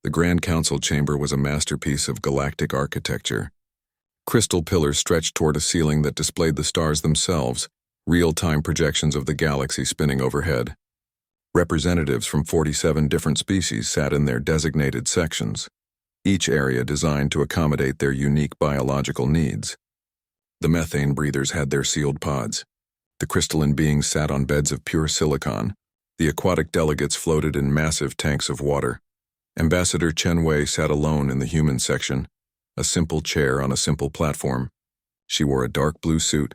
The Grand Council chamber was a masterpiece of galactic architecture. Crystal pillars stretched toward a ceiling that displayed the stars themselves, real-time projections of the galaxy spinning overhead. Representatives from 47 different species sat in their designated sections, each area designed to accommodate their unique biological needs. The methane breathers had their sealed pods. The crystalline beings sat on beds of pure silicon. The aquatic delegates floated in massive tanks of water. Ambassador Chen Wei sat alone in the human section, a simple chair on a simple platform. She wore a dark blue suit,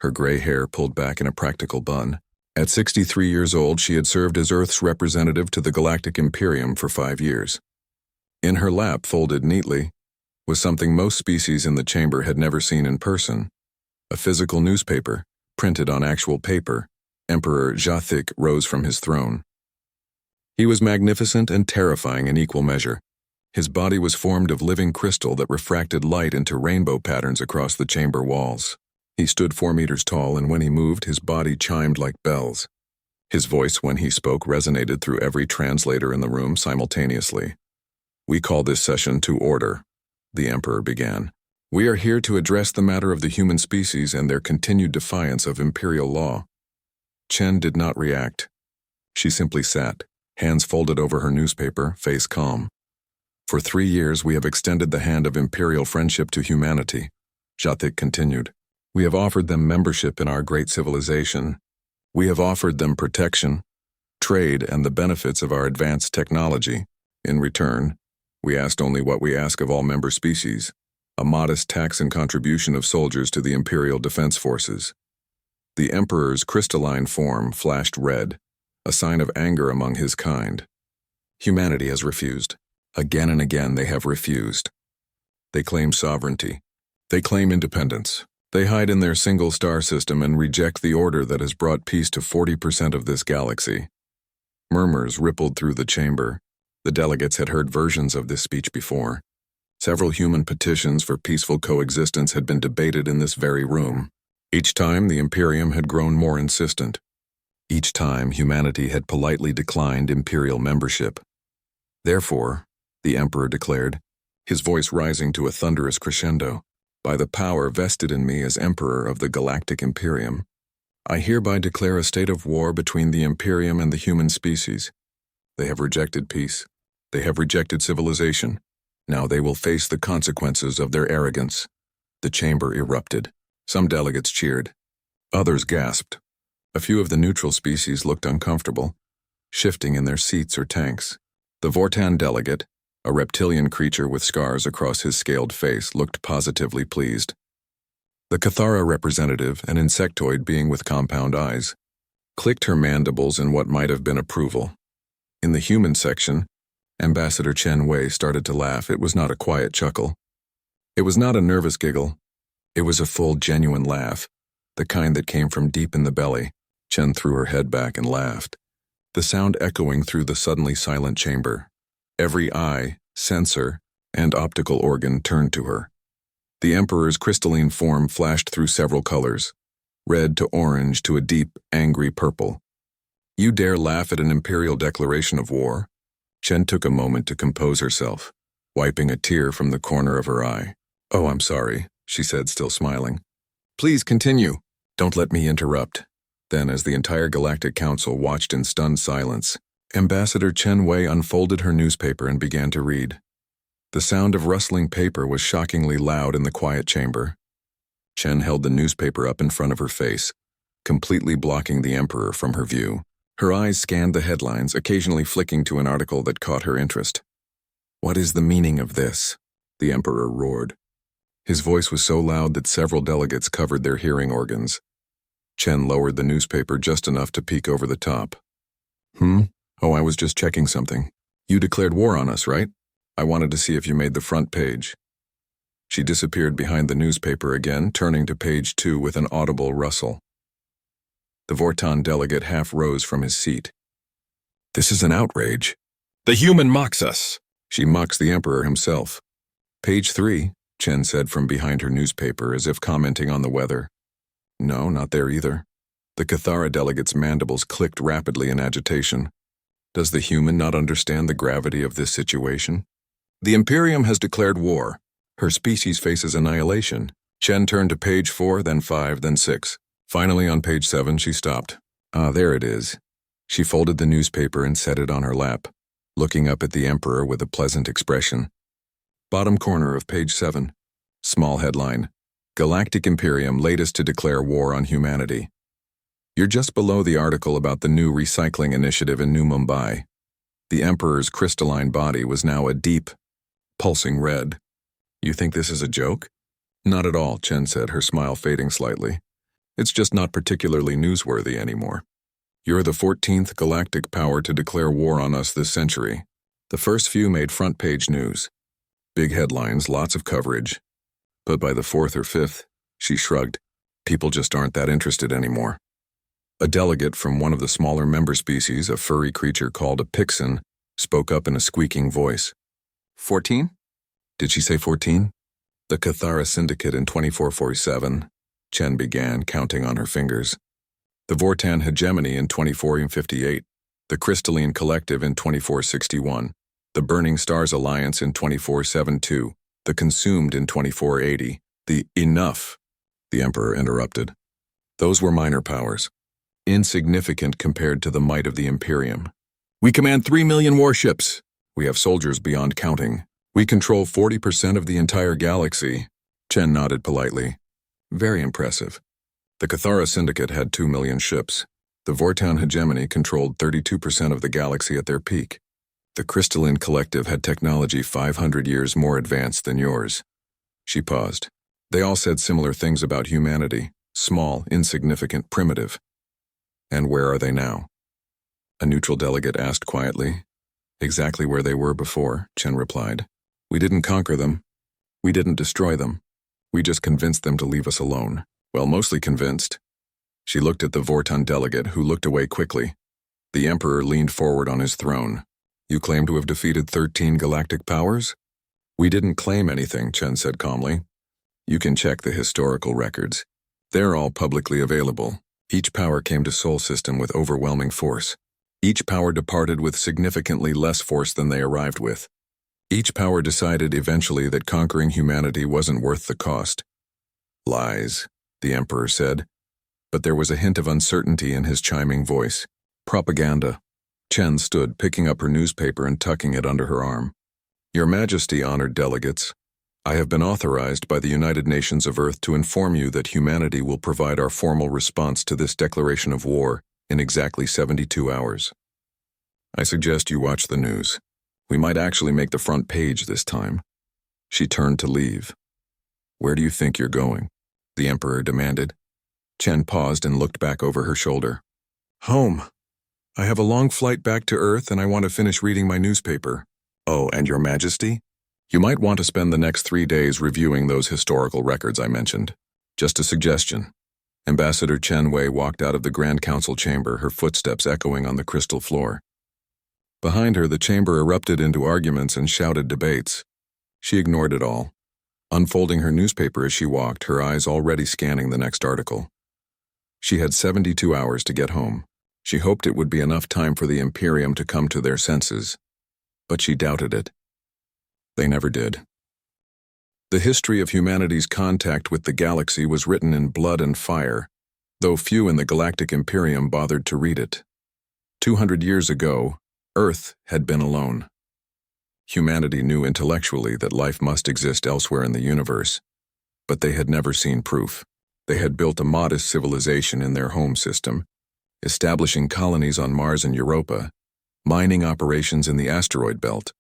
her gray hair pulled back in a practical bun. At 63 years old, she had served as Earth's representative to the Galactic Imperium for 5 years. In her lap, folded neatly, was something most species in the chamber had never seen in person: a physical newspaper, printed on actual paper. Emperor Jathic rose from his throne. He was magnificent and terrifying in equal measure. His body was formed of living crystal that refracted light into rainbow patterns across the chamber walls. He stood 4 meters tall, and when he moved, his body chimed like bells. His voice, when he spoke, resonated through every translator in the room simultaneously. "We call this session to order," the Emperor began. "We are here to address the matter of the human species and their continued defiance of imperial law." Chen did not react. She simply sat, hands folded over her newspaper, face calm. "For 3 years we have extended the hand of imperial friendship to humanity," Jathic continued. "We have offered them membership in our great civilization. We have offered them protection, trade, and the benefits of our advanced technology. In return, we asked only what we ask of all member species: a modest tax and contribution of soldiers to the Imperial Defense Forces." The Emperor's crystalline form flashed red, a sign of anger among his kind. Humanity has refused. Again and again they have refused. They claim sovereignty. They claim independence. They hide in their single star system and reject the order that has brought peace to 40% of this galaxy. Murmurs rippled through the chamber. The delegates had heard versions of this speech before. Several human petitions for peaceful coexistence had been debated in this very room. Each time the Imperium had grown more insistent. Each time humanity had politely declined imperial membership. "Therefore," the Emperor declared, his voice rising to a thunderous crescendo, "by the power vested in me as Emperor of the Galactic Imperium, I hereby declare a state of war between the Imperium and the human species. They have rejected peace. They have rejected civilization. Now they will face the consequences of their arrogance." The chamber erupted. Some delegates cheered. Others gasped. A few of the neutral species looked uncomfortable, shifting in their seats or tanks. The Vortan delegate, a reptilian creature with scars across his scaled face, looked positively pleased. The Cathara representative, an insectoid being with compound eyes, clicked her mandibles in what might have been approval. In the human section, Ambassador Chen Wei started to laugh. It was not a quiet chuckle. It was not a nervous giggle. It was a full, genuine laugh, the kind that came from deep in the belly. Chen threw her head back and laughed, the sound echoing through the suddenly silent chamber. Every eye, sensor, and optical organ turned to her. The Emperor's crystalline form flashed through several colors, red to orange to a deep, angry purple. "You dare laugh at an imperial declaration of war?" Chen took a moment to compose herself, wiping a tear from the corner of her eye. "Oh, I'm sorry," she said, still smiling. "Please continue. Don't let me interrupt." Then, as the entire Galactic Council watched in stunned silence, Ambassador Chen Wei unfolded her newspaper and began to read. The sound of rustling paper was shockingly loud in the quiet chamber. Chen held the newspaper up in front of her face, completely blocking the Emperor from her view. Her eyes scanned the headlines, occasionally flicking to an article that caught her interest. "What is the meaning of this?" the Emperor roared. His voice was so loud that several delegates covered their hearing organs. Chen lowered the newspaper just enough to peek over the top. Oh, I was just checking something. You declared war on us, right? I wanted to see if you made the front page." She disappeared behind the newspaper again, turning to page 2 with an audible rustle. The Vortan delegate half rose from his seat. "This is an outrage. The human mocks us. She mocks the Emperor himself." "Page 3, Chen said from behind her newspaper, as if commenting on the weather. "No, not there either." The Cathara delegate's mandibles clicked rapidly in agitation. Does the human not understand the gravity of this situation? The Imperium has declared war. Her species faces annihilation. Chen turned to page 4, then 5, then 6. Finally, on page 7, she stopped. Ah, there it is. She folded the newspaper and set it on her lap, looking up at the Emperor with a pleasant expression. Bottom corner of page 7. Small headline. Galactic Imperium latest to declare war on humanity. You're just below the article about the new recycling initiative in New Mumbai. The Emperor's crystalline body was now a deep, pulsing red. You think this is a joke? Not at all, Chen said, her smile fading slightly. It's just not particularly newsworthy anymore. You're the 14th galactic power to declare war on us this century. The first few made front-page news. Big headlines, lots of coverage. But by the 4th or 5th, she shrugged. People just aren't that interested anymore. A delegate from one of the smaller member species, a furry creature called a Pixen, spoke up in a squeaking voice. 14? Did she say 14? The Cathara Syndicate in 2447, Chen began, counting on her fingers. The Vortan Hegemony in 2458, the Crystalline Collective in 2461, the Burning Stars Alliance in 2472, the Consumed in 2480, the Enough, the Emperor interrupted. Those were minor powers, insignificant compared to the might of the Imperium. We command 3 million warships. We have soldiers beyond counting. We control 40% of the entire galaxy. Chen nodded politely. Very impressive. The Cathara Syndicate had 2 million ships. The Vortan Hegemony controlled 32% of the galaxy at their peak. The Crystalline Collective had technology 500 years more advanced than yours. She paused. They all said similar things about humanity. Small, insignificant, primitive. And where are they now? A neutral delegate asked quietly. Exactly where they were before, Chen replied. We didn't conquer them. We didn't destroy them. We just convinced them to leave us alone. Well, mostly convinced. She looked at the Vortan delegate, who looked away quickly. The Emperor leaned forward on his throne. You claim to have defeated 13 galactic powers? We didn't claim anything, Chen said calmly. You can check the historical records. They're all publicly available. Each power came to Sol System with overwhelming force. Each power departed with significantly less force than they arrived with. Each power decided eventually that conquering humanity wasn't worth the cost. Lies, the Emperor said, but there was a hint of uncertainty in his chiming voice. Propaganda. Chen stood, picking up her newspaper and tucking it under her arm. Your Majesty, honored delegates, I have been authorized by the United Nations of Earth to inform you that humanity will provide our formal response to this declaration of war in exactly 72 hours. I suggest you watch the news. We might actually make the front page this time. She turned to leave. Where do you think you're going? The Emperor demanded. Chen paused and looked back over her shoulder. Home. I have a long flight back to Earth and I want to finish reading my newspaper. Oh, and Your Majesty? You might want to spend the next 3 days reviewing those historical records I mentioned. Just a suggestion. Ambassador Chen Wei walked out of the Grand Council chamber, her footsteps echoing on the crystal floor. Behind her, the chamber erupted into arguments and shouted debates. She ignored it all, unfolding her newspaper as she walked, her eyes already scanning the next article. She had 72 hours to get home. She hoped it would be enough time for the Imperium to come to their senses, but she doubted it. They never did. The history of humanity's contact with the galaxy was written in blood and fire, though few in the Galactic Imperium bothered to read it. 200 years ago, Earth had been alone. Humanity knew intellectually that life must exist elsewhere in the universe, but they had never seen proof. They had built a modest civilization in their home system, establishing colonies on Mars and Europa, mining operations in the asteroid belt,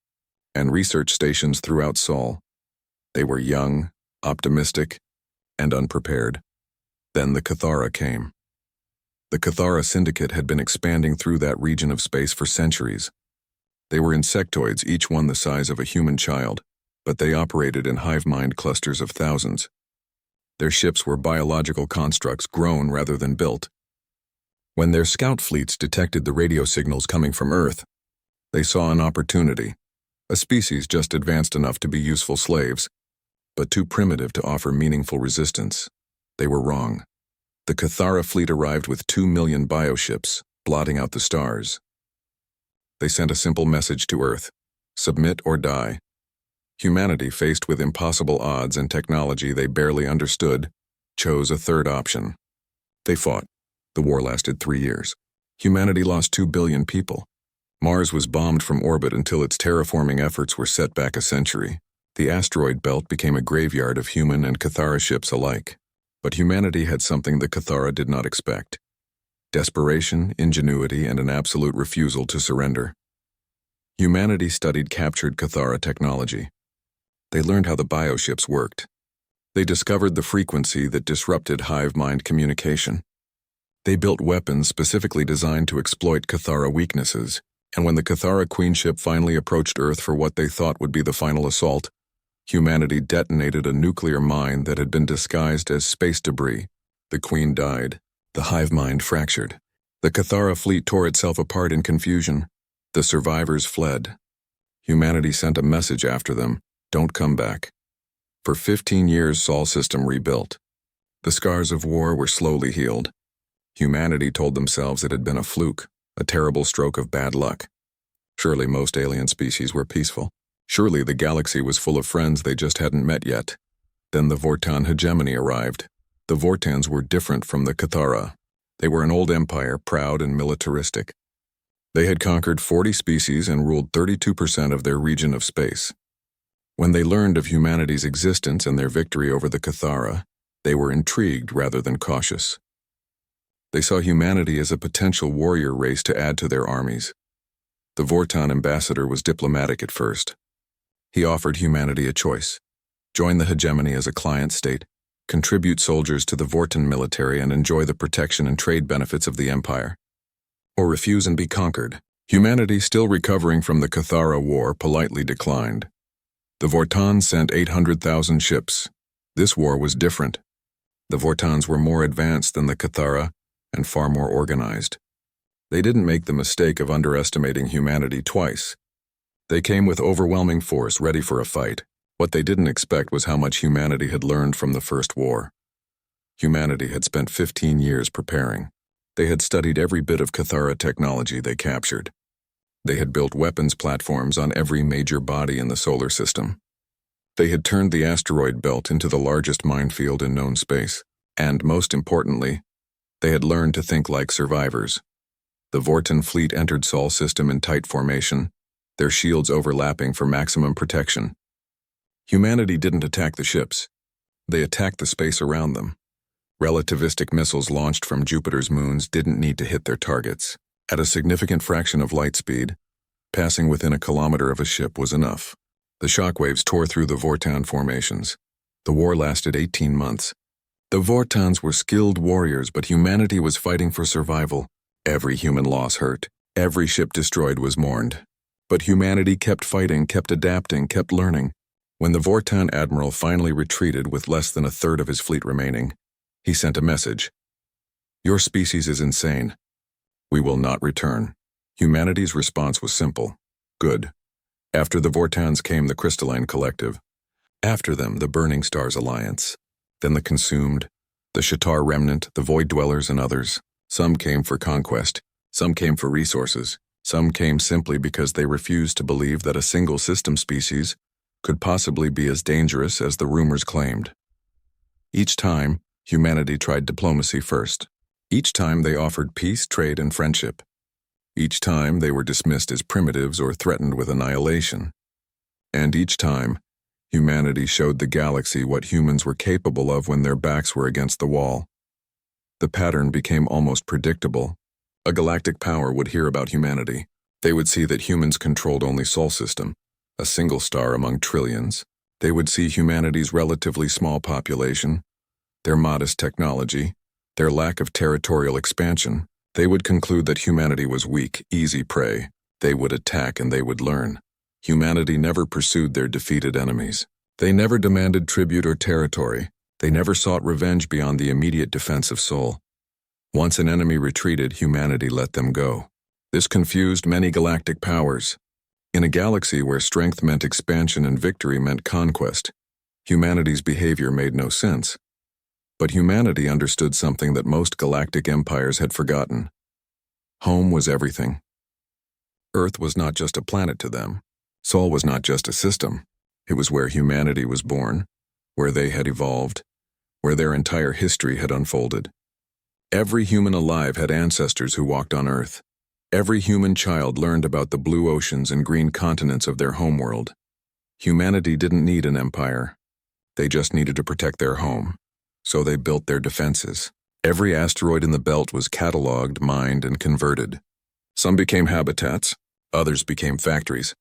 and research stations throughout Sol. They were young, optimistic, and unprepared. Then the Cathara came. The Cathara Syndicate had been expanding through that region of space for centuries. They were insectoids, each one the size of a human child, but they operated in hive-mind clusters of thousands. Their ships were biological constructs grown rather than built. When their scout fleets detected the radio signals coming from Earth, they saw an opportunity, a species just advanced enough to be useful slaves, but too primitive to offer meaningful resistance. They were wrong. The Cathara fleet arrived with 2 million bioships, blotting out the stars. They sent a simple message to Earth: submit or die. Humanity, faced with impossible odds and technology they barely understood, chose a third option. They fought. The war lasted 3 years. Humanity lost 2 billion people. Mars was bombed from orbit until its terraforming efforts were set back a century. The asteroid belt became a graveyard of human and Cathara ships alike. But humanity had something the Cathara did not expect: desperation, ingenuity, and an absolute refusal to surrender. Humanity studied captured Cathara technology. They learned how the bioships worked. They discovered the frequency that disrupted hive mind communication. They built weapons specifically designed to exploit Cathara weaknesses, and when the Cathara Queen ship finally approached Earth for what they thought would be the final assault, humanity detonated a nuclear mine that had been disguised as space debris. The Queen died. The hive mind fractured. The Cathara fleet tore itself apart in confusion. The survivors fled. Humanity sent a message after them: don't come back. For 15 years, Sol System rebuilt. The scars of war were slowly healed. Humanity told themselves it had been a fluke, a terrible stroke of bad luck. Surely most alien species were peaceful. Surely the galaxy was full of friends they just hadn't met yet. Then the Vortan hegemony arrived. The Vortans were different from the Cathara. They were an old empire, proud and militaristic. They had conquered 40 species and ruled 32% of their region of space. When they learned of humanity's existence and their victory over the Cathara, they were intrigued rather than cautious. They saw humanity as a potential warrior race to add to their armies. The Vortan ambassador was diplomatic at first. He offered humanity a choice: join the hegemony as a client state, contribute soldiers to the Vortan military and enjoy the protection and trade benefits of the empire, or refuse and be conquered. Humanity, still recovering from the Cathara War, politely declined. The Vortans sent 800,000 ships. This war was different. The Vortans were more advanced than the Cathara and far more organized. They didn't make the mistake of underestimating humanity twice. They came with overwhelming force, ready for a fight. What they didn't expect was how much humanity had learned from the first war. Humanity had spent 15 years preparing. They had studied every bit of Cathara technology they captured. They had built weapons platforms on every major body in the solar system. They had turned the asteroid belt into the largest minefield in known space. And, most importantly, they had learned to think like survivors. The Vortan fleet entered Sol System in tight formation, their shields overlapping for maximum protection. Humanity didn't attack the ships. They attacked the space around them. Relativistic missiles launched from Jupiter's moons didn't need to hit their targets. At a significant fraction of light speed, passing within a kilometer of a ship was enough. The shockwaves tore through the Vortan formations. The war lasted 18 months. The Vortans were skilled warriors, but humanity was fighting for survival. Every human loss hurt. Every ship destroyed was mourned. But humanity kept fighting, kept adapting, kept learning. When the Vortan admiral finally retreated with less than a third of his fleet remaining, he sent a message: your species is insane. We will not return. Humanity's response was simple: good. After the Vortans came the Crystalline Collective. After them, the Burning Stars Alliance. Then the Consumed, the Shatar Remnant, the Void Dwellers, and others. Some came for conquest. Some came for resources. Some came simply because they refused to believe that a single system species could possibly be as dangerous as the rumors claimed. Each time, humanity tried diplomacy first. Each time they offered peace, trade, and friendship. Each time they were dismissed as primitives or threatened with annihilation. And each time, humanity showed the galaxy what humans were capable of when their backs were against the wall. The pattern became almost predictable. A galactic power would hear about humanity. They would see that humans controlled only Sol System, a single star among trillions. They would see humanity's relatively small population, their modest technology, their lack of territorial expansion. They would conclude that humanity was weak, easy prey. They would attack and they would learn. Humanity never pursued their defeated enemies. They never demanded tribute or territory. They never sought revenge beyond the immediate defense of Sol. Once an enemy retreated, humanity let them go. This confused many galactic powers. In a galaxy where strength meant expansion and victory meant conquest, humanity's behavior made no sense. But humanity understood something that most galactic empires had forgotten. Home was everything. Earth was not just a planet to them. Sol was not just a system. It was where humanity was born, where they had evolved, where their entire history had unfolded. Every human alive had ancestors who walked on Earth. Every human child learned about the blue oceans and green continents of their homeworld. Humanity didn't need an empire. They just needed to protect their home. So they built their defenses. Every asteroid in the belt was catalogued, mined, and converted. Some became habitats, others became factories.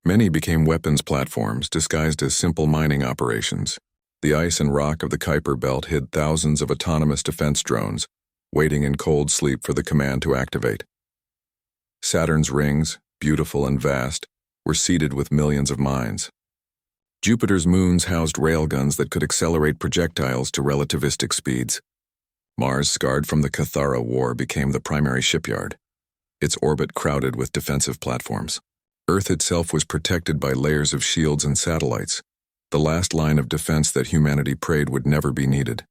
Many became weapons platforms disguised as simple mining operations. The ice and rock of the Kuiper Belt hid thousands of autonomous defense drones, waiting in cold sleep for the command to activate. Saturn's rings, beautiful and vast, were seeded with millions of mines. Jupiter's moons housed railguns that could accelerate projectiles to relativistic speeds. Mars, scarred from the HFY War, became the primary shipyard, its orbit crowded with defensive platforms. Earth itself was protected by layers of shields and satellites, the last line of defense that humanity prayed would never be needed.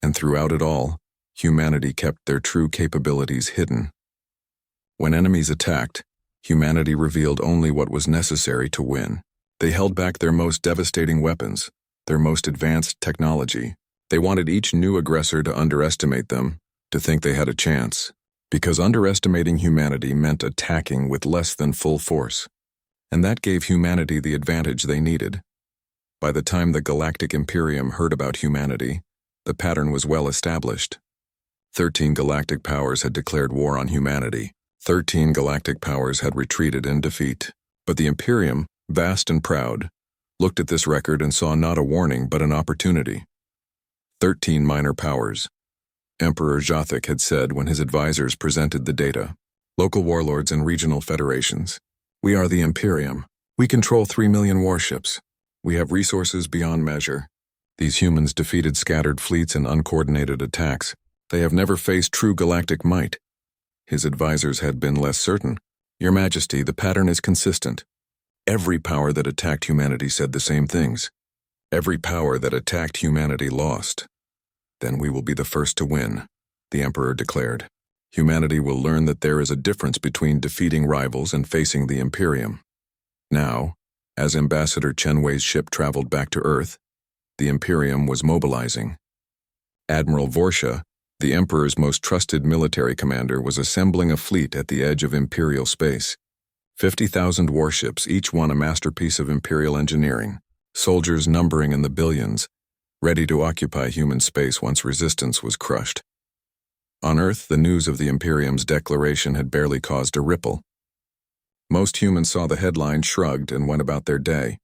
And throughout it all, humanity kept their true capabilities hidden. When enemies attacked, humanity revealed only what was necessary to win. They held back their most devastating weapons, their most advanced technology. They wanted each new aggressor to underestimate them, to think they had a chance, because underestimating humanity meant attacking with less than full force. And that gave humanity the advantage they needed. By the time the Galactic Imperium heard about humanity, the pattern was well established. 13 galactic powers had declared war on humanity. 13 galactic powers had retreated in defeat. But the Imperium, vast and proud, looked at this record and saw not a warning but an opportunity. 13 minor powers. Emperor Jothic had said when his advisors presented the data. Local warlords and regional federations. We are the Imperium. We control 3 million warships. We have resources beyond measure. These humans defeated scattered fleets and uncoordinated attacks. They have never faced true galactic might. His advisors had been less certain. Your Majesty, the pattern is consistent. Every power that attacked humanity said the same things. Every power that attacked humanity lost. Then we will be the first to win, the Emperor declared. Humanity will learn that there is a difference between defeating rivals and facing the Imperium. Now, as Ambassador Chen Wei's ship traveled back to Earth, the Imperium was mobilizing. Admiral Vorsha, the Emperor's most trusted military commander, was assembling a fleet at the edge of Imperial space. 50,000 warships, each one a masterpiece of Imperial engineering, soldiers numbering in the billions, ready to occupy human space once resistance was crushed. On Earth, the news of the Imperium's declaration had barely caused a ripple. Most humans saw the headline, shrugged, and went about their day.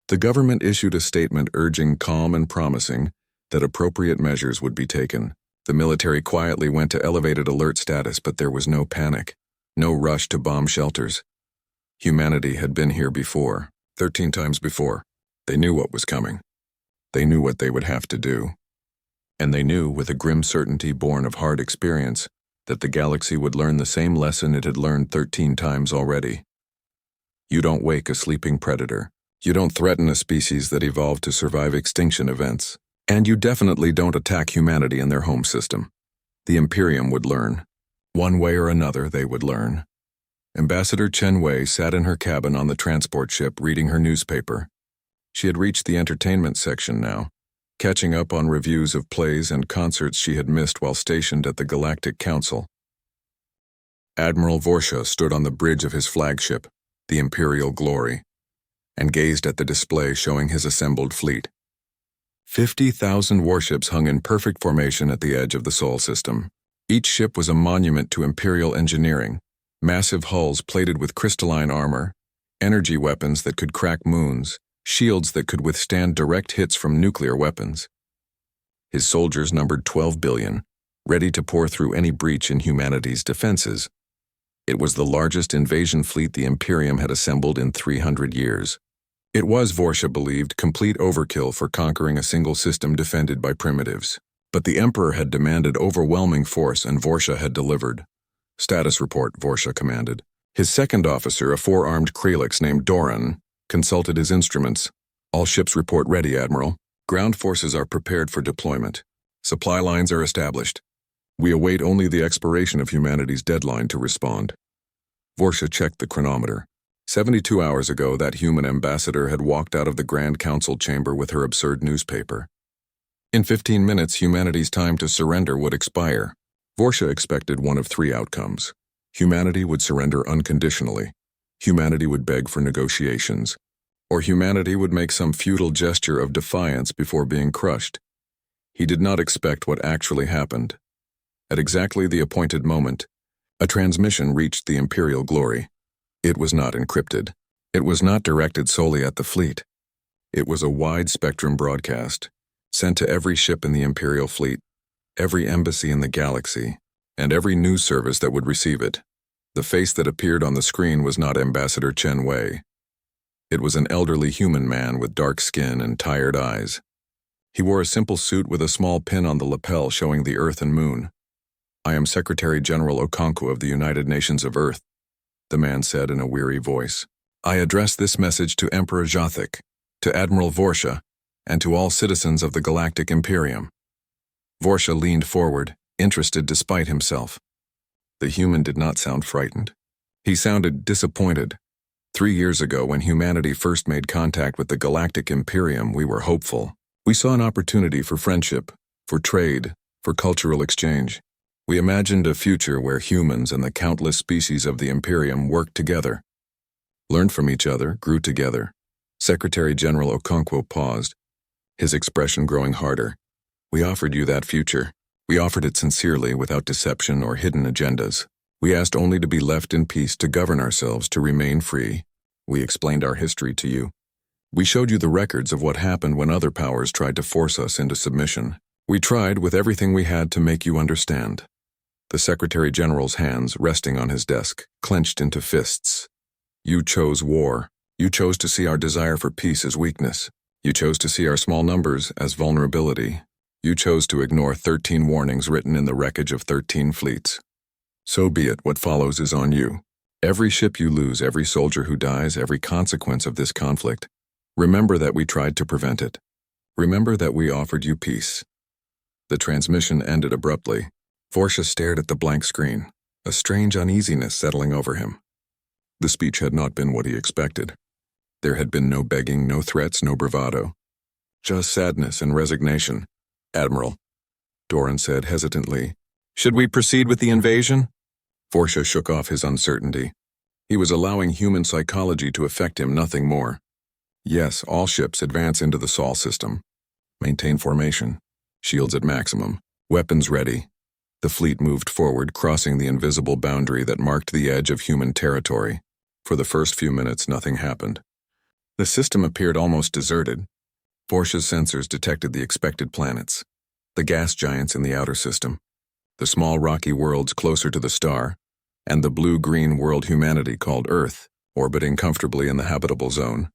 The government issued a statement urging calm and promising that appropriate measures would be taken. The military quietly went to elevated alert status, but there was no panic, no rush to bomb shelters. Humanity had been here before, 13 times before. They knew what was coming. They knew what they would have to do. And they knew, with a grim certainty born of hard experience, that the galaxy would learn the same lesson it had learned 13 times already. You don't wake a sleeping predator. You don't threaten a species that evolved to survive extinction events. And you definitely don't attack humanity in their home system. The Imperium would learn. One way or another, they would learn. Ambassador Chen Wei sat in her cabin on the transport ship reading her newspaper. She had reached the entertainment section now, catching up on reviews of plays and concerts she had missed while stationed at the Galactic Council. Admiral Vorsha stood on the bridge of his flagship, the Imperial Glory, and gazed at the display showing his assembled fleet. 50,000 warships hung in perfect formation at the edge of the Sol system. Each ship was a monument to Imperial engineering, massive hulls plated with crystalline armor, energy weapons that could crack moons, shields that could withstand direct hits from nuclear weapons. His soldiers numbered 12 billion, ready to pour through any breach in humanity's defenses. It was the largest invasion fleet the Imperium had assembled in 300 years. It was, Vorsha believed, complete overkill for conquering a single system defended by primitives. But the Emperor had demanded overwhelming force, and Vorsha had delivered. Status report, Vorsha commanded. His second officer, a four-armed Krelix named Doran, consulted his instruments. All ships report ready, Admiral. Ground forces are prepared for deployment. Supply lines are established. We await only the expiration of humanity's deadline to respond. Vorsha checked the chronometer. 72 hours ago, that human ambassador had walked out of the Grand Council chamber with her absurd newspaper. In 15 minutes, humanity's time to surrender would expire. Vorsha expected one of three outcomes. Humanity would surrender unconditionally. Humanity would beg for negotiations. Or humanity would make some futile gesture of defiance before being crushed. He did not expect what actually happened. At exactly the appointed moment, a transmission reached the Imperial Glory. It was not encrypted. It was not directed solely at the fleet. It was a wide-spectrum broadcast, sent to every ship in the Imperial fleet, every embassy in the galaxy, and every news service that would receive it. The face that appeared on the screen was not Ambassador Chen Wei. It was an elderly human man with dark skin and tired eyes. He wore a simple suit with a small pin on the lapel showing the Earth and Moon. "I am Secretary General Okonkwo of the United Nations of Earth," the man said in a weary voice. "I address this message to Emperor Jathik, to Admiral Vorsha, and to all citizens of the Galactic Imperium." Vorsha leaned forward, interested despite himself. The human did not sound frightened. He sounded disappointed. 3 years ago, when humanity first made contact with the Galactic Imperium, we were hopeful. We saw an opportunity for friendship, for trade, for cultural exchange. We imagined a future where humans and the countless species of the Imperium worked together, learned from each other, grew together. Secretary General Okonkwo paused, his expression growing harder. "We offered you that future. We offered it sincerely, without deception or hidden agendas. We asked only to be left in peace, to govern ourselves, to remain free. We explained our history to you. We showed you the records of what happened when other powers tried to force us into submission. We tried with everything we had to make you understand." The Secretary General's hands, resting on his desk, clenched into fists. "You chose war. You chose to see our desire for peace as weakness. You chose to see our small numbers as vulnerability. You chose to ignore 13 warnings written in the wreckage of 13 fleets. So be it, what follows is on you. Every ship you lose, every soldier who dies, every consequence of this conflict, remember that we tried to prevent it. Remember that we offered you peace." The transmission ended abruptly. Vorsha stared at the blank screen, a strange uneasiness settling over him. The speech had not been what he expected. There had been no begging, no threats, no bravado. Just sadness and resignation. "Admiral," Doran said hesitantly, "should we proceed with the invasion?" Vorsha shook off his uncertainty. He was allowing human psychology to affect him, nothing more. "Yes, all ships advance into the Sol system. Maintain formation. Shields at maximum. Weapons ready." The fleet moved forward, crossing the invisible boundary that marked the edge of human territory. For the first few minutes, nothing happened. The system appeared almost deserted. Vorsha's sensors detected the expected planets, the gas giants in the outer system, the small rocky worlds closer to the star, and the blue-green world humanity called Earth, orbiting comfortably in the habitable zone.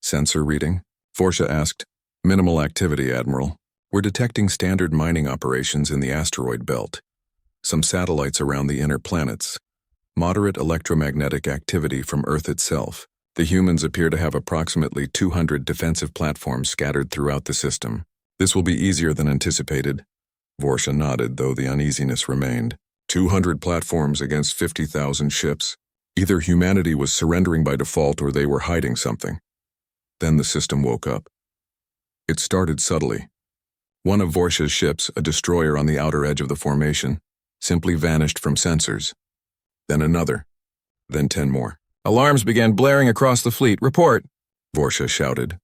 "Sensor reading?" Vorsha asked. "Minimal activity, Admiral. We're detecting standard mining operations in the asteroid belt. Some satellites around the inner planets. Moderate electromagnetic activity from Earth itself. The humans appear to have approximately 200 defensive platforms scattered throughout the system. This will be easier than anticipated." Vorsha nodded, though the uneasiness remained. 200 platforms against 50,000 ships. Either humanity was surrendering by default or they were hiding something. Then the system woke up. It started subtly. One of Vorsha's ships, a destroyer on the outer edge of the formation, simply vanished from sensors. Then another. Then 10 more. "Alarms began blaring across the fleet. Report!" Vorsha shouted.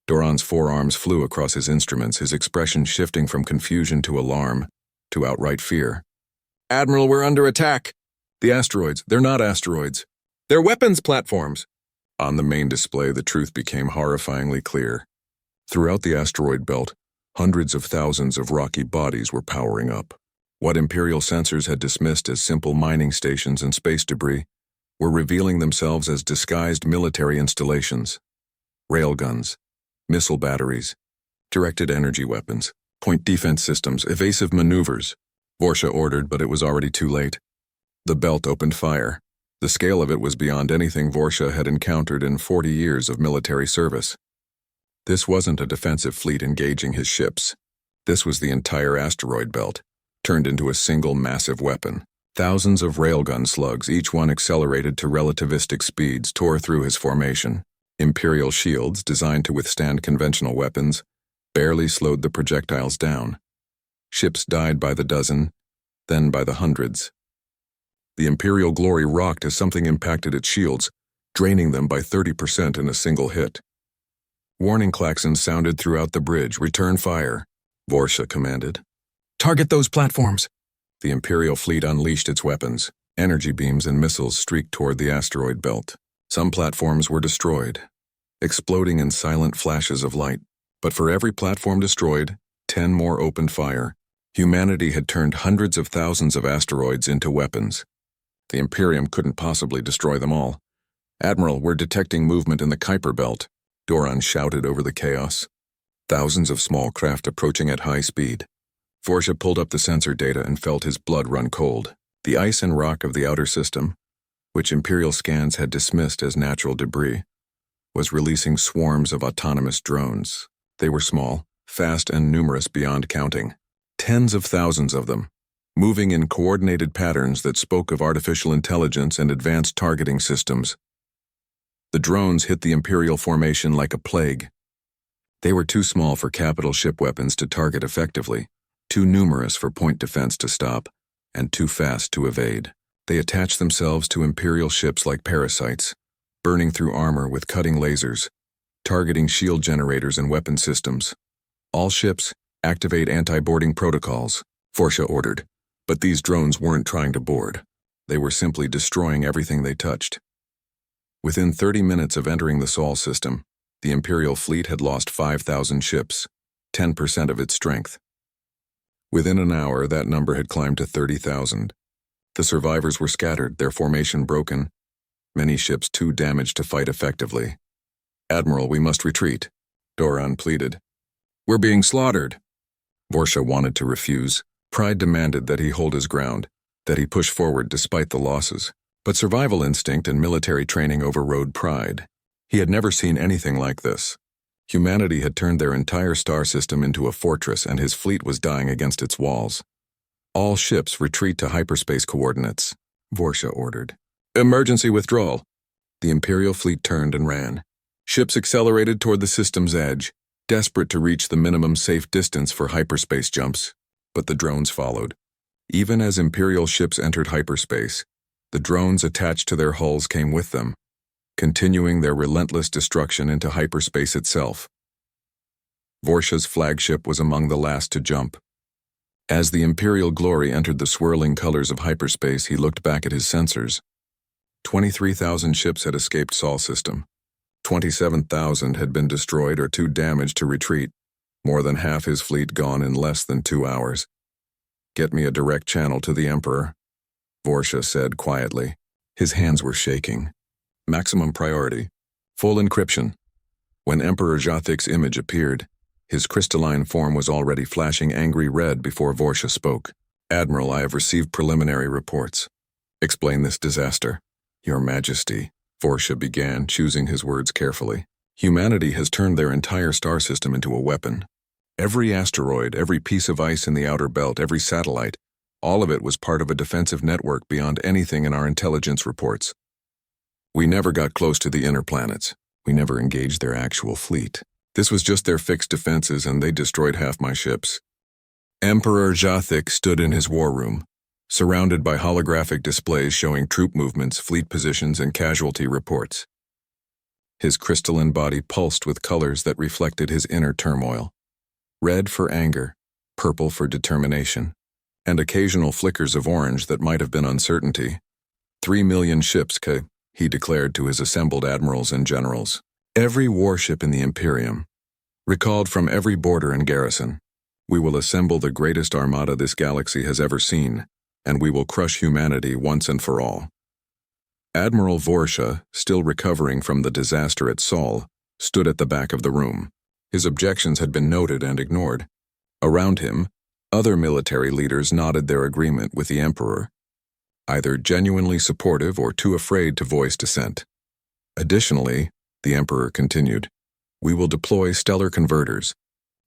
Doran's forearms flew across his instruments, his expression shifting from confusion to alarm, to outright fear. "Admiral, we're under attack!" "The asteroids, they're not asteroids. They're weapons platforms!" On the main display, the truth became horrifyingly clear. Throughout the asteroid belt, hundreds of thousands of rocky bodies were powering up. What Imperial sensors had dismissed as simple mining stations and space debris were revealing themselves as disguised military installations. Railguns, missile batteries, directed energy weapons, point defense systems, evasive maneuvers. Vorsha ordered, but it was already too late. The belt opened fire. The scale of it was beyond anything Vorsha had encountered in 40 years of military service. This wasn't a defensive fleet engaging his ships. This was the entire asteroid belt, turned into a single massive weapon. Thousands of railgun slugs, each one accelerated to relativistic speeds, tore through his formation. Imperial shields, designed to withstand conventional weapons, barely slowed the projectiles down. Ships died by the dozen, then by the hundreds. The Imperial glory rocked as something impacted its shields, draining them by 30% in a single hit. Warning klaxons sounded throughout the bridge. "Return fire," Vorsha commanded. "Target those platforms." The Imperial fleet unleashed its weapons. Energy beams and missiles streaked toward the asteroid belt. Some platforms were destroyed, exploding in silent flashes of light. But for every platform destroyed, 10 more opened fire. Humanity had turned hundreds of thousands of asteroids into weapons. The Imperium couldn't possibly destroy them all. "Admiral, we're detecting movement in the Kuiper belt," Doran shouted over the chaos. Thousands of small craft approaching at high speed. Vorsha pulled up the sensor data and felt his blood run cold. The ice and rock of the outer system, which Imperial scans had dismissed as natural debris, was releasing swarms of autonomous drones. They were small, fast, and numerous beyond counting. Tens of thousands of them, moving in coordinated patterns that spoke of artificial intelligence and advanced targeting systems. The drones hit the Imperial formation like a plague. They were too small for capital ship weapons to target effectively, too numerous for point defense to stop, and too fast to evade. They attached themselves to Imperial ships like parasites, burning through armor with cutting lasers, targeting shield generators and weapon systems. "All ships, activate anti-boarding protocols," Vorsha ordered. But these drones weren't trying to board. They were simply destroying everything they touched. Within 30 minutes of entering the Sol system, the Imperial fleet had lost 5,000 ships, 10% of its strength. Within an hour, that number had climbed to 30,000. The survivors were scattered, their formation broken, many ships too damaged to fight effectively. "Admiral, we must retreat," Doran pleaded. "We're being slaughtered." Vorsha wanted to refuse. Pride demanded that he hold his ground, that he push forward despite the losses. But survival instinct and military training overrode pride. He had never seen anything like this. Humanity had turned their entire star system into a fortress, and his fleet was dying against its walls. "All ships retreat to hyperspace coordinates," Vorsha ordered. "Emergency withdrawal." The Imperial fleet turned and ran. Ships accelerated toward the system's edge, desperate to reach the minimum safe distance for hyperspace jumps. But the drones followed. Even as Imperial ships entered hyperspace, the drones attached to their hulls came with them, continuing their relentless destruction into hyperspace itself. Vorsha's flagship was among the last to jump. As the Imperial glory entered the swirling colors of hyperspace, he looked back at his sensors. 23,000 ships had escaped Sol system. 27,000 had been destroyed or too damaged to retreat, more than half his fleet gone in less than 2 hours. "Get me a direct channel to the Emperor," Vorsha said quietly. His hands were shaking. "Maximum priority. Full encryption." When Emperor Jathik's image appeared, his crystalline form was already flashing angry red before Vorsha spoke. "Admiral, I have received preliminary reports. Explain this disaster." "Your Majesty," Vorsha began, choosing his words carefully. "Humanity has turned their entire star system into a weapon. Every asteroid, every piece of ice in the outer belt, every satellite, all of it was part of a defensive network beyond anything in our intelligence reports. We never got close to the inner planets. We never engaged their actual fleet. This was just their fixed defenses, and they destroyed half my ships." Emperor Jathik stood in his war room, surrounded by holographic displays showing troop movements, fleet positions, and casualty reports. His crystalline body pulsed with colors that reflected his inner turmoil. Red for anger, purple for determination, and occasional flickers of orange that might have been uncertainty. 3 million ships, he declared to his assembled admirals and generals. Every warship in the Imperium, recalled from every border and garrison. We will assemble the greatest armada this galaxy has ever seen, and we will crush humanity once and for all. Admiral Vorsha, still recovering from the disaster at Sol, stood at the back of the room. His objections had been noted and ignored. Around him, other military leaders nodded their agreement with the Emperor, either genuinely supportive or too afraid to voice dissent. Additionally, the Emperor continued, "We will deploy stellar converters,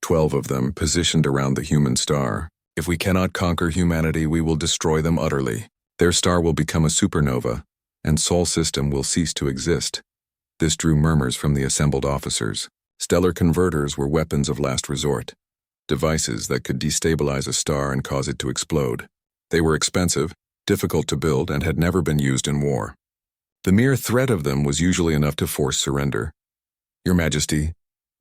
12 of them positioned around the human star. If we cannot conquer humanity, we will destroy them utterly. Their star will become a supernova, and Sol system will cease to exist. This drew murmurs from the assembled officers. Stellar converters were weapons of last resort, devices that could destabilize a star and cause it to explode. They were expensive, difficult to build, and had never been used in war. The mere threat of them was usually enough to force surrender. Your Majesty,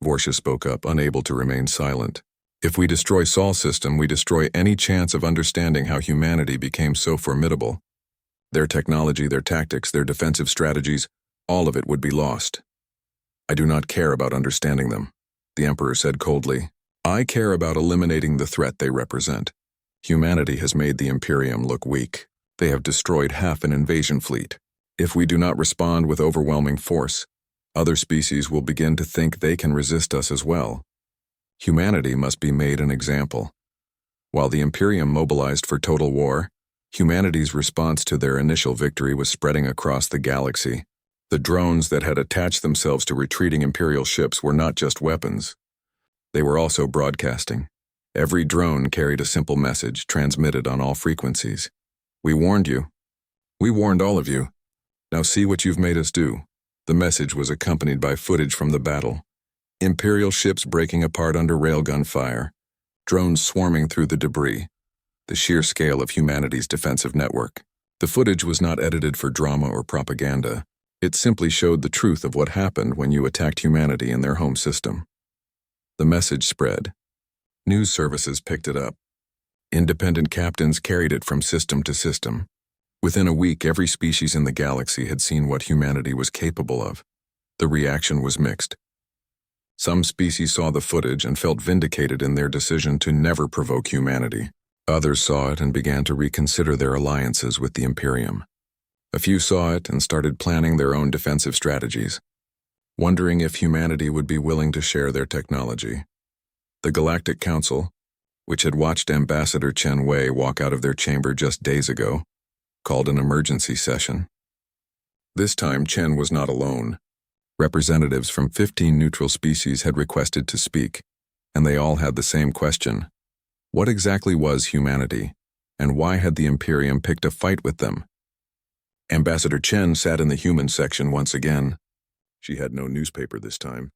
Vorsha spoke up, unable to remain silent. If we destroy Sol system, we destroy any chance of understanding how humanity became so formidable. Their technology, their tactics, their defensive strategies, all of it would be lost. I do not care about understanding them, the Emperor said coldly. I care about eliminating the threat they represent. Humanity has made the Imperium look weak. They have destroyed half an invasion fleet. If we do not respond with overwhelming force, other species will begin to think they can resist us as well. Humanity must be made an example. While the Imperium mobilized for total war, humanity's response to their initial victory was spreading across the galaxy. The drones that had attached themselves to retreating Imperial ships were not just weapons. They were also broadcasting. Every drone carried a simple message transmitted on all frequencies. We warned you. We warned all of you. Now see what you've made us do. The message was accompanied by footage from the battle. Imperial ships breaking apart under railgun fire, drones swarming through the debris, the sheer scale of humanity's defensive network. The footage was not edited for drama or propaganda. It simply showed the truth of what happened when you attacked humanity in their home system. The message spread. News services picked it up. Independent captains carried it from system to system. Within a week, every species in the galaxy had seen what humanity was capable of. The reaction was mixed. Some species saw the footage and felt vindicated in their decision to never provoke humanity. Others saw it and began to reconsider their alliances with the Imperium. A few saw it and started planning their own defensive strategies, wondering if humanity would be willing to share their technology. The Galactic Council, which had watched Ambassador Chen Wei walk out of their chamber just days ago, called an emergency session. This time, Chen was not alone. Representatives from 15 neutral species had requested to speak, and they all had the same question. What exactly was humanity, and why had the Imperium picked a fight with them? Ambassador Chen sat in the human section once again. She had no newspaper this time.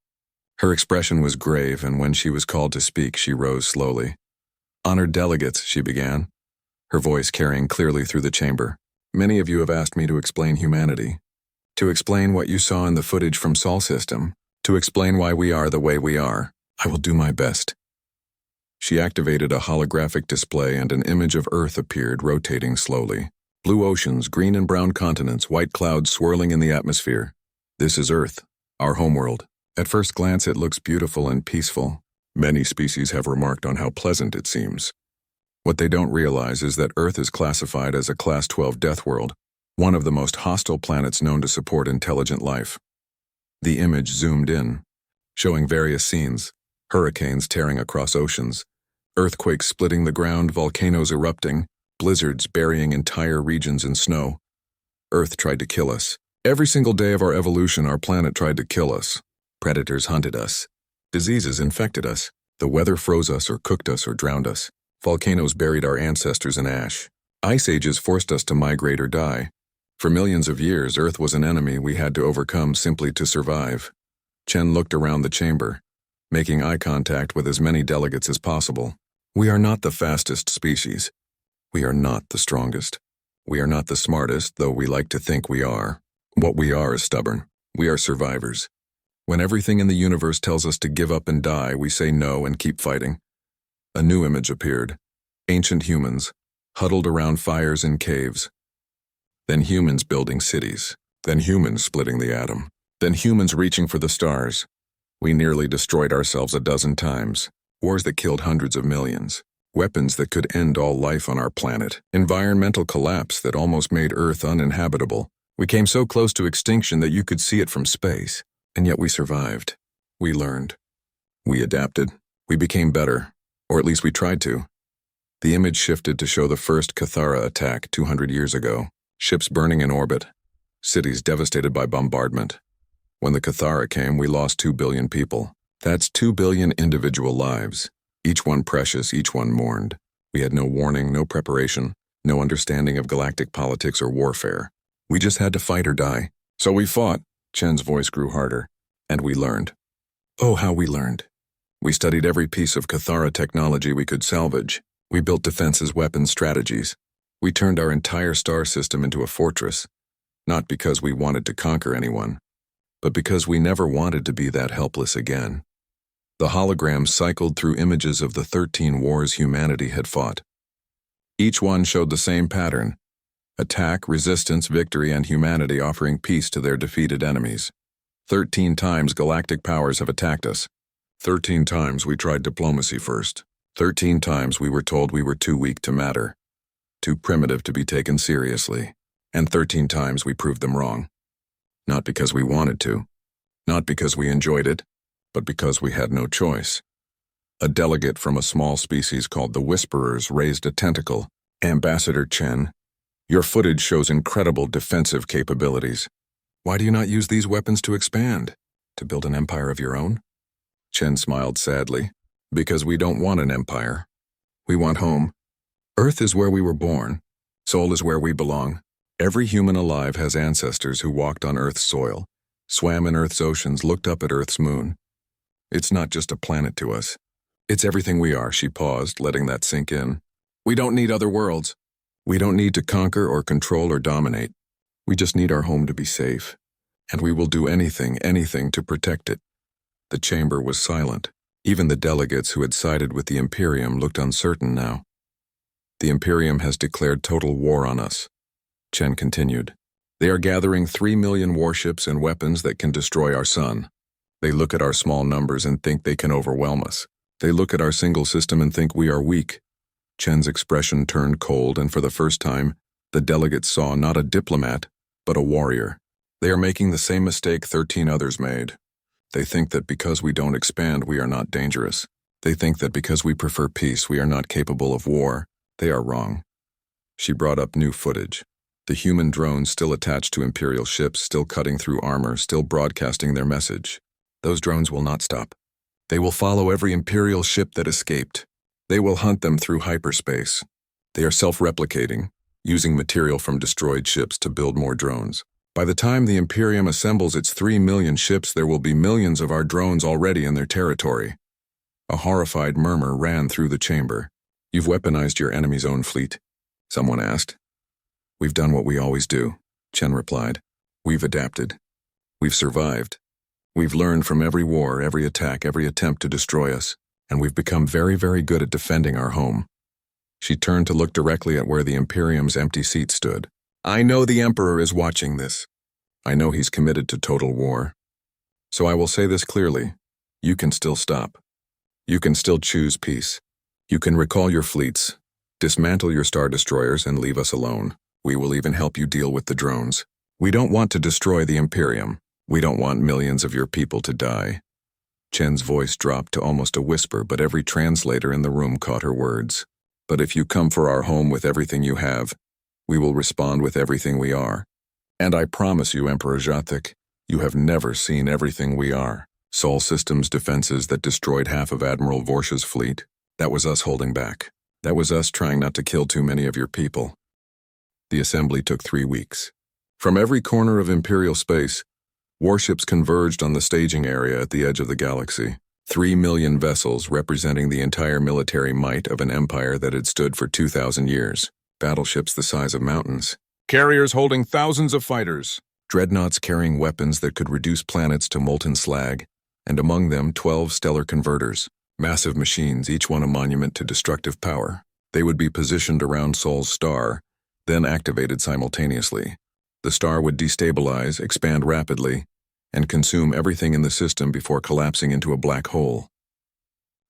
Her expression was grave, and when she was called to speak, she rose slowly. Honored delegates, she began, her voice carrying clearly through the chamber. Many of you have asked me to explain humanity, to explain what you saw in the footage from Sol system, to explain why we are the way we are. I will do my best. She activated a holographic display and an image of Earth appeared, rotating slowly. Blue oceans, green and brown continents, white clouds swirling in the atmosphere. This is Earth, our homeworld. At first glance, it looks beautiful and peaceful. Many species have remarked on how pleasant it seems. What they don't realize is that Earth is classified as a Class 12 death world, one of the most hostile planets known to support intelligent life. The image zoomed in, showing various scenes: hurricanes tearing across oceans, earthquakes splitting the ground, volcanoes erupting, blizzards burying entire regions in snow. Earth tried to kill us. Every single day of our evolution, our planet tried to kill us. Predators hunted us. Diseases infected us. The weather froze us or cooked us or drowned us. Volcanoes buried our ancestors in ash. Ice ages forced us to migrate or die. For millions of years, Earth was an enemy we had to overcome simply to survive. Chen looked around the chamber, making eye contact with as many delegates as possible. We are not the fastest species. We are not the strongest. We are not the smartest, though we like to think we are. What we are is stubborn. We are survivors. When everything in the universe tells us to give up and die, we say no and keep fighting. A new image appeared. Ancient humans, huddled around fires in caves. Then humans building cities. Then humans splitting the atom. Then humans reaching for the stars. We nearly destroyed ourselves a dozen times. Wars that killed hundreds of millions. Weapons that could end all life on our planet. Environmental collapse that almost made Earth uninhabitable. We came so close to extinction that you could see it from space. And yet we survived. We learned. We adapted. We became better. Or at least we tried to. The image shifted to show the first Cathara attack 200 years ago. Ships burning in orbit. Cities devastated by bombardment. When the Cathara came, we lost 2 billion people. That's 2 billion individual lives. Each one precious, each one mourned. We had no warning, no preparation, no understanding of galactic politics or warfare. We just had to fight or die. So we fought. Chen's voice grew harder. And we learned. Oh, how we learned. We studied every piece of Cathara technology we could salvage. We built defenses, weapons, strategies. We turned our entire star system into a fortress, not because we wanted to conquer anyone, but because we never wanted to be that helpless again. The holograms cycled through images of the 13 wars humanity had fought. Each one showed the same pattern: attack, resistance, victory, and humanity offering peace to their defeated enemies. 13 times galactic powers have attacked us. 13 times we tried diplomacy first. 13 times we were told we were too weak to matter, too primitive to be taken seriously. And 13 times we proved them wrong. Not because we wanted to, not because we enjoyed it, but because we had no choice. A delegate from a small species called the Whisperers raised a tentacle. Ambassador Chen, your footage shows incredible defensive capabilities. Why do you not use these weapons to expand? To build an empire of your own? Chen smiled sadly. Because we don't want an empire. We want home. Earth is where we were born. Soul is where we belong. Every human alive has ancestors who walked on Earth's soil, swam in Earth's oceans, looked up at Earth's moon. It's not just a planet to us. It's everything we are. She paused, letting that sink in. We don't need other worlds. We don't need to conquer or control or dominate. We just need our home to be safe. And we will do anything to protect it. The chamber was silent. Even the delegates who had sided with the Imperium looked uncertain now. The Imperium has declared total war on us. Chen continued. They are gathering 3 million warships and weapons that can destroy our sun. They look at our small numbers and think they can overwhelm us. They look at our single system and think we are weak. Chen's expression turned cold, and for the first time, the delegates saw not a diplomat, but a warrior. They are making the same mistake 13 others made. They think that because we don't expand, we are not dangerous. They think that because we prefer peace, we are not capable of war. They are wrong. She brought up new footage. The human drones still attached to Imperial ships, still cutting through armor, still broadcasting their message. Those drones will not stop. They will follow every Imperial ship that escaped. They will hunt them through hyperspace. They are self-replicating, using material from destroyed ships to build more drones. By the time the Imperium assembles its 3 million ships, there will be millions of our drones already in their territory. A horrified murmur ran through the chamber. You've weaponized your enemy's own fleet, someone asked. We've done what we always do, Chen replied. We've adapted. We've survived. We've learned from every war, every attack, every attempt to destroy us, and we've become very, very good at defending our home. She turned to look directly at where the Imperium's empty seat stood. I know the Emperor is watching this. I know he's committed to total war. So I will say this clearly. You can still stop. You can still choose peace. You can recall your fleets, dismantle your star destroyers, and leave us alone. We will even help you deal with the drones. We don't want to destroy the Imperium. We don't want millions of your people to die. Chen's voice dropped to almost a whisper, but every translator in the room caught her words. But if you come for our home with everything you have, we will respond with everything we are. And I promise you, Emperor Jathik, you have never seen everything we are. Sol Systems defenses that destroyed half of Admiral Vorsha's fleet. That was us holding back. That was us trying not to kill too many of your people. The assembly took 3 weeks. From every corner of Imperial space, warships converged on the staging area at the edge of the galaxy. 3 million vessels representing the entire military might of an empire that had stood for 2,000 years. Battleships the size of mountains. Carriers holding thousands of fighters. Dreadnoughts carrying weapons that could reduce planets to molten slag. And among them 12 stellar converters. Massive machines, each one a monument to destructive power. They would be positioned around Sol's star, then activated simultaneously. The star would destabilize, expand rapidly, and consume everything in the system before collapsing into a black hole.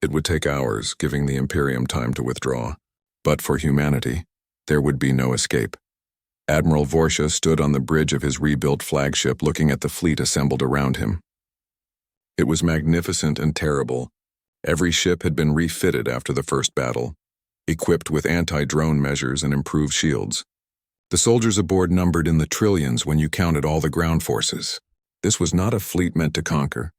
It would take hours, giving the Imperium time to withdraw. But for humanity, there would be no escape. Admiral Vorsha stood on the bridge of his rebuilt flagship looking at the fleet assembled around him. It was magnificent and terrible. Every ship had been refitted after the first battle, equipped with anti-drone measures and improved shields. The soldiers aboard numbered in the trillions when you counted all the ground forces. This was not a fleet meant to conquer.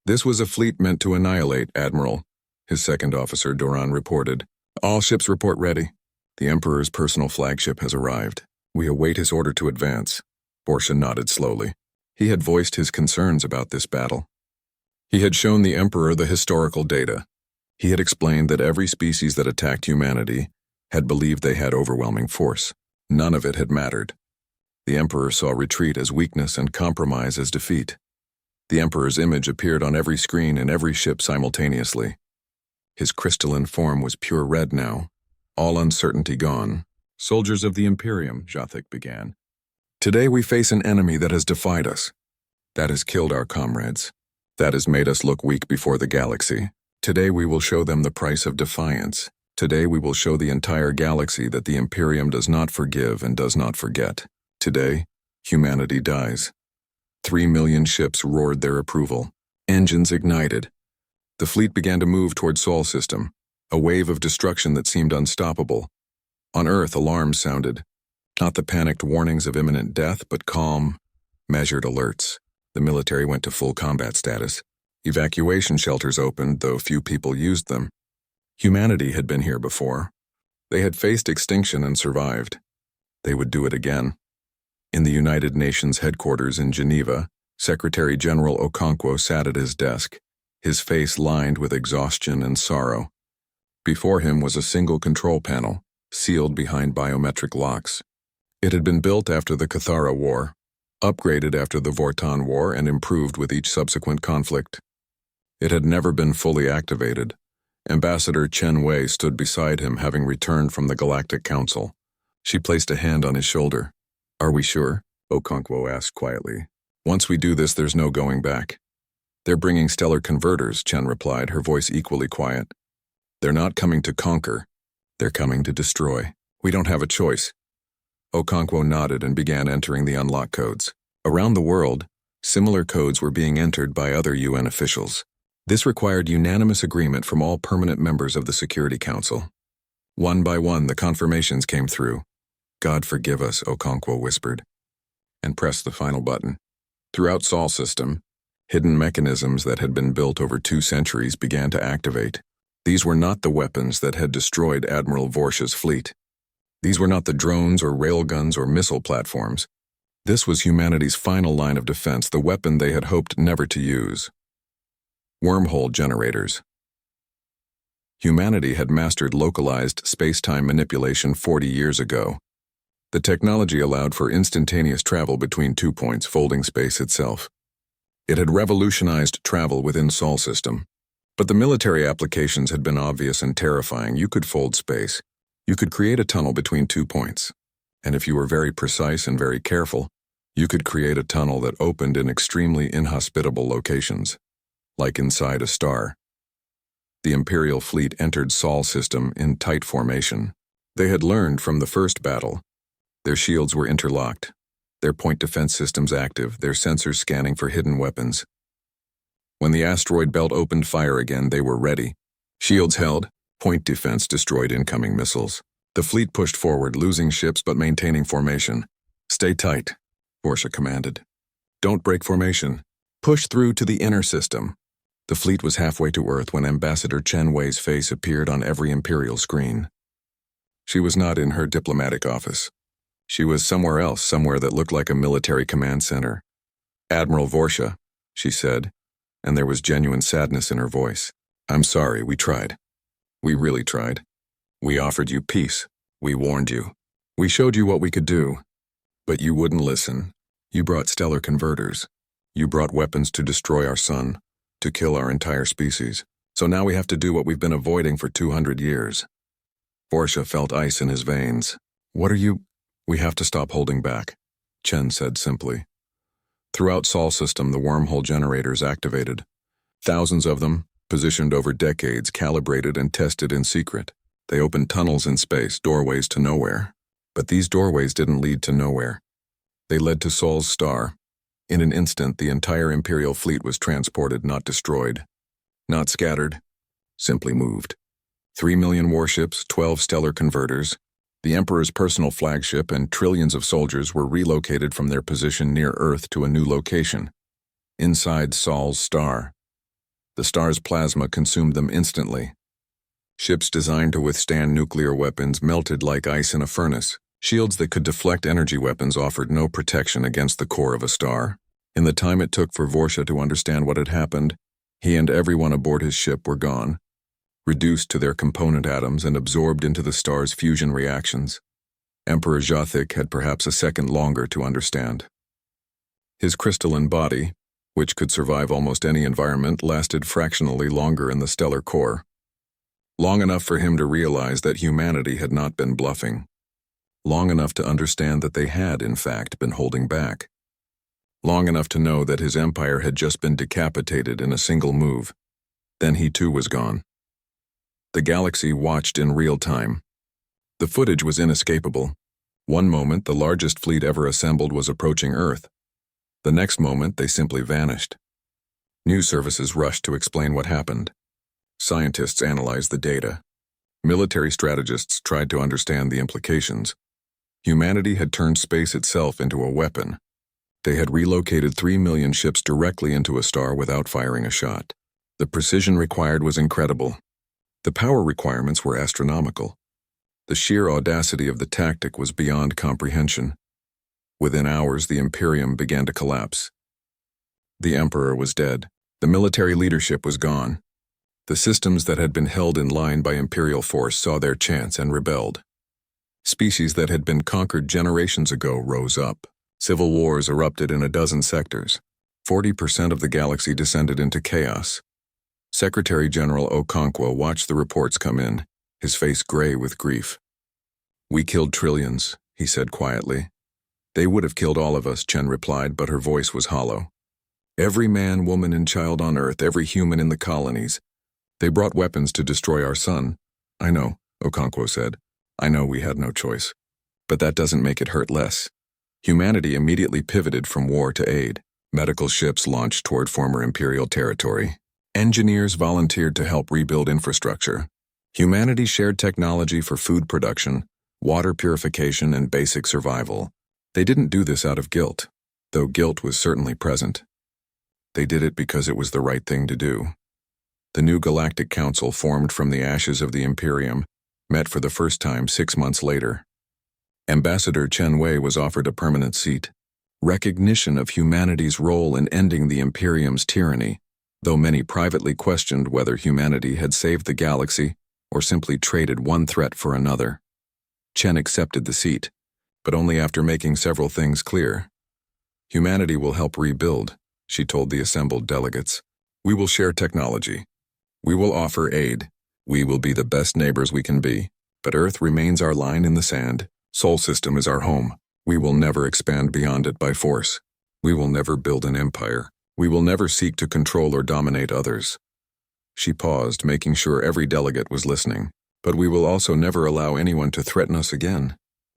This was a fleet meant to annihilate, Admiral, his second officer, Doran, reported. All ships report ready. The Emperor's personal flagship has arrived. We await his order to advance. Borsha nodded slowly. He had voiced his concerns about this battle. He had shown the Emperor the historical data. He had explained that every species that attacked humanity had believed they had overwhelming force. None of it had mattered. The Emperor saw retreat as weakness and compromise as defeat. The Emperor's image appeared on every screen in every ship simultaneously. His crystalline form was pure red now, all uncertainty gone. Soldiers of the Imperium, Jathik began. Today we face an enemy that has defied us. That has killed our comrades. That has made us look weak before the galaxy. Today we will show them the price of defiance. Today we will show the entire galaxy that the Imperium does not forgive and does not forget. Today, humanity dies. 3 million ships roared their approval. Engines ignited. The fleet began to move toward Sol system, a wave of destruction that seemed unstoppable. On Earth, alarms sounded. Not the panicked warnings of imminent death, but calm, measured alerts. The military went to full combat status. Evacuation shelters opened, though few people used them. Humanity had been here before. They had faced extinction and survived. They would do it again. In the United Nations headquarters in Geneva, Secretary General Okonkwo sat at his desk, his face lined with exhaustion and sorrow. Before him was a single control panel, sealed behind biometric locks. It had been built after the HFY War, upgraded after the Vortan War, and improved with each subsequent conflict. It had never been fully activated. Ambassador Chen Wei stood beside him, having returned from the Galactic Council. She placed a hand on his shoulder. "Are we sure?" Okonkwo asked quietly. "Once we do this, there's no going back." "They're bringing stellar converters," Chen replied, her voice equally quiet. "They're not coming to conquer. They're coming to destroy. We don't have a choice." Okonkwo nodded and began entering the unlock codes. Around the world, similar codes were being entered by other UN officials. This required unanimous agreement from all permanent members of the Security Council. One by one, the confirmations came through. "God forgive us," Okonkwo whispered, and pressed the final button. Throughout Sol system, hidden mechanisms that had been built over 2 centuries began to activate. These were not the weapons that had destroyed Admiral Vorsha's fleet. These were not the drones or railguns or missile platforms. This was humanity's final line of defense, the weapon they had hoped never to use. Wormhole generators. Humanity had mastered localized space-time manipulation 40 years ago. The technology allowed for instantaneous travel between 2 points, folding space itself. It had revolutionized travel within Sol system. But the military applications had been obvious and terrifying. You could fold space. You could create a tunnel between 2 points. And if you were very precise and very careful, you could create a tunnel that opened in extremely inhospitable locations, like inside a star. The Imperial fleet entered Sol system in tight formation. They had learned from the first battle. Their shields were interlocked, their point defense systems active, their sensors scanning for hidden weapons. When the asteroid belt opened fire again, they were ready. Shields held, point defense destroyed incoming missiles. The fleet pushed forward, losing ships but maintaining formation. "Stay tight," Borsha commanded. "Don't break formation. Push through to the inner system." The fleet was halfway to Earth when Ambassador Chen Wei's face appeared on every Imperial screen. She was not in her diplomatic office. She was somewhere else, somewhere that looked like a military command center. "Admiral Vorsha," she said, and there was genuine sadness in her voice. "I'm sorry, we tried. We really tried. We offered you peace. We warned you. We showed you what we could do. But you wouldn't listen. You brought stellar converters. You brought weapons to destroy our sun, to kill our entire species. So now we have to do what we've been avoiding for 200 years. Borsha felt ice in his veins. "What are you—" "We have to stop holding back," Chen said simply. Throughout Sol system, the wormhole generators activated. Thousands of them, positioned over decades, calibrated and tested in secret. They opened tunnels in space, doorways to nowhere. But these doorways didn't lead to nowhere. They led to Sol's star. In an instant, the entire Imperial fleet was transported, not destroyed. Not scattered, simply moved. 3 million warships, 12 stellar converters, the Emperor's personal flagship, and trillions of soldiers were relocated from their position near Earth to a new location, inside Sol's star. The star's plasma consumed them instantly. Ships designed to withstand nuclear weapons melted like ice in a furnace. Shields that could deflect energy weapons offered no protection against the core of a star. In the time it took for Vorsha to understand what had happened, he and everyone aboard his ship were gone, reduced to their component atoms and absorbed into the star's fusion reactions. Emperor Jathic had perhaps a second longer to understand. His crystalline body, which could survive almost any environment, lasted fractionally longer in the stellar core. Long enough for him to realize that humanity had not been bluffing. Long enough to understand that they had, in fact, been holding back. Long enough to know that his empire had just been decapitated in a single move. Then he too was gone. The galaxy watched in real time. The footage was inescapable. One moment, the largest fleet ever assembled was approaching Earth. The next moment, they simply vanished. News services rushed to explain what happened. Scientists analyzed the data. Military strategists tried to understand the implications. Humanity had turned space itself into a weapon. They had relocated 3 million ships directly into a star without firing a shot. The precision required was incredible. The power requirements were astronomical. The sheer audacity of the tactic was beyond comprehension. Within hours, the Imperium began to collapse. The Emperor was dead. The military leadership was gone. The systems that had been held in line by Imperial force saw their chance and rebelled. Species that had been conquered generations ago rose up. Civil wars erupted in a dozen sectors. 40% of the galaxy descended into chaos. Secretary General Okonkwo watched the reports come in, his face gray with grief. "We killed trillions," he said quietly. "They would have killed all of us," Chen replied, but her voice was hollow. "Every man, woman, and child on Earth, every human in the colonies. They brought weapons to destroy our sun." "I know," Okonkwo said. "I know we had no choice. But that doesn't make it hurt less." Humanity immediately pivoted from war to aid. Medical ships launched toward former Imperial territory. Engineers volunteered to help rebuild infrastructure. Humanity shared technology for food production, water purification, and basic survival. They didn't do this out of guilt, though guilt was certainly present. They did it because it was the right thing to do. The new Galactic Council, formed from the ashes of the Imperium, met for the first time 6 months later. Ambassador Chen Wei was offered a permanent seat. Recognition of humanity's role in ending the Imperium's tyranny, though many privately questioned whether humanity had saved the galaxy or simply traded one threat for another. Chen accepted the seat, but only after making several things clear. "Humanity will help rebuild," she told the assembled delegates. "We will share technology. We will offer aid. We will be the best neighbors we can be. But Earth remains our line in the sand. Sol System is our home. We will never expand beyond it by force. We will never build an empire. We will never seek to control or dominate others." She paused, making sure every delegate was listening. "But we will also never allow anyone to threaten us again.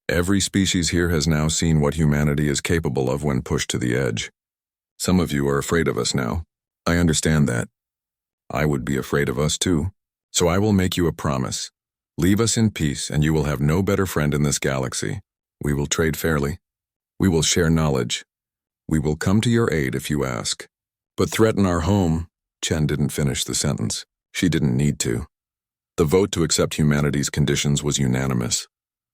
Every species here has now seen what humanity is capable of when pushed to the edge. Some of you are afraid of us now. I understand that. I would be afraid of us too. So I will make you a promise. Leave us in peace and you will have no better friend in this galaxy. We will trade fairly. We will share knowledge. We will come to your aid if you ask. But threaten our home." Chen didn't finish the sentence. She didn't need to. The vote to accept humanity's conditions was unanimous.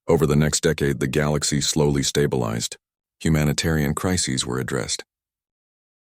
Over the next decade, the galaxy slowly stabilized. Humanitarian crises were addressed.